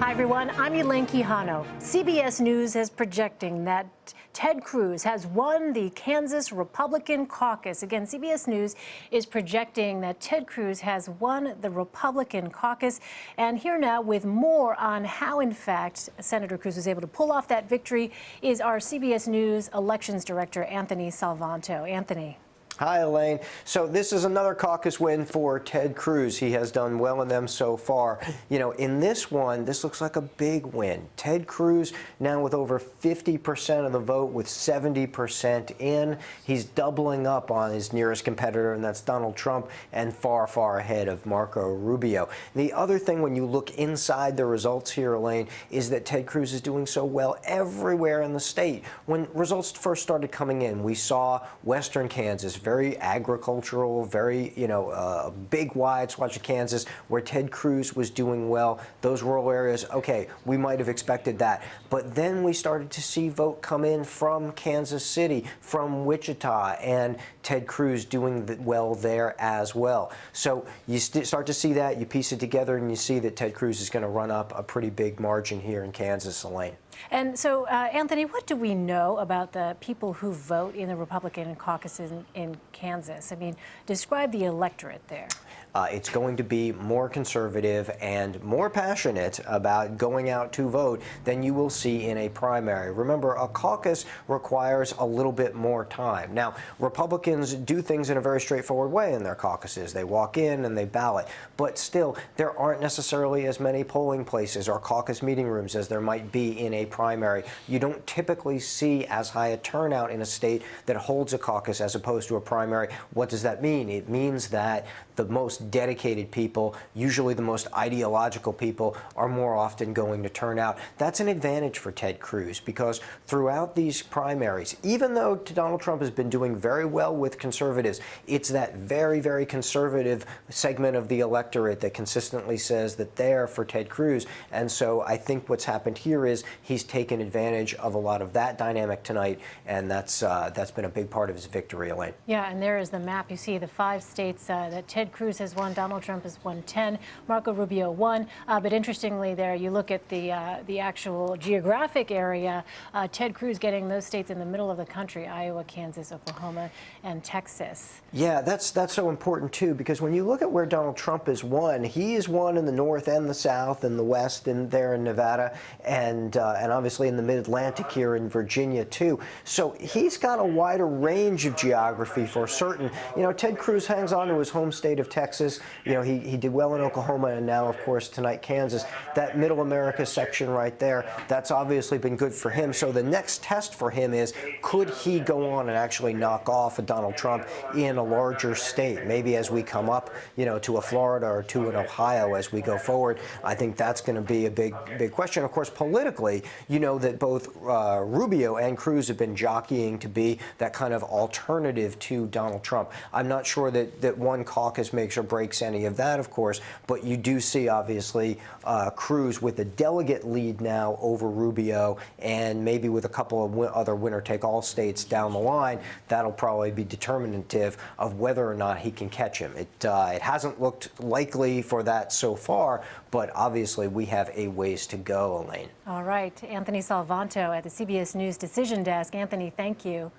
Hi, everyone. I'm Elaine Quijano. CBS News is projecting that Ted Cruz has won the Kansas Republican caucus. Again, CBS News is projecting that Ted Cruz has won the Republican caucus. And here now with more on how, in fact, Senator Cruz was able to pull off that victory is our CBS News elections director, Anthony Salvanto. Anthony. Hi, Elaine. So this is another caucus win for Ted Cruz. He has done well in them so far. You know, in this one, this looks like a big win. Ted Cruz now with over 50% of the vote with 70% in. He's doubling up on his nearest competitor, and that's Donald Trump, and far, far ahead of Marco Rubio. The other thing when you look inside the results here, Elaine, is that Ted Cruz is doing so well everywhere in the state. When results first started coming in, we saw Western Kansas, very agricultural, very, big, wide swatch of Kansas where Ted Cruz was doing well. Those rural areas, okay, we might have expected that. But then we started to see vote come in from Kansas City, from Wichita, and Ted Cruz doing well there as well. So you start to see that, you piece it together, and you see that Ted Cruz is going to run up a pretty big margin here in Kansas, Elaine. And so, Anthony, what do we know about the people who vote in the Republican caucus in Kansas? I mean, describe the electorate there. It's going to be more conservative and more passionate about going out to vote than you will see in a primary. Remember, a caucus requires a little bit more time. Now, Republicans do things in a very straightforward way in their caucuses. They walk in and they ballot. But still, there aren't necessarily as many polling places or caucus meeting rooms as there might be in a primary. You don't typically see as high a turnout in a state that holds a caucus as opposed to a primary. What does that mean? It means that the most dedicated people, usually the most ideological people, are more often going to turn out. That's an advantage for Ted Cruz because throughout these primaries, even though Donald Trump has been doing very well with conservatives, it's that very, very conservative segment of the electorate that consistently says that they're for Ted Cruz. And so I think what's happened here is he's taken advantage of a lot of that dynamic tonight, and that's been a big part of his victory, Elaine. Yeah, and there is the map. You see the 5 states that Ted Cruz has won. Donald Trump has won 10. Marco Rubio won. But interestingly, there you look at the actual geographic area. Ted Cruz getting those states in the middle of the country: Iowa, Kansas, Oklahoma, and Texas. Yeah, that's so important too, because when you look at where Donald Trump has won, he has won in the North and the South and the West and there in Nevada and obviously in the Mid-Atlantic here in Virginia too. So he's got a wider range of geography for certain. You know, Ted Cruz hangs on to his home state of Texas. You know, he did well in Oklahoma and now, of course, tonight Kansas. That Middle America section right there, that's obviously been good for him. So the next test for him is, could he go on and actually knock off a Donald Trump in a larger state? Maybe as we come up, to a Florida or to an Ohio as we go forward. I think that's going to be a big question. Of course, politically, you know that both Rubio and Cruz have been jockeying to be that kind of alternative to Donald Trump. I'm not sure that one caucus makes or breaks any of that, of course, but you do see, obviously, Cruz with the delegate lead now over Rubio, and maybe with a couple of other winner-take-all states down the line, that'll probably be determinative of whether or not he can catch him. It hasn't looked likely for that so far, but obviously we have a ways to go, Elaine. All right. Anthony Salvanto at the CBS News Decision Desk. Anthony, thank you.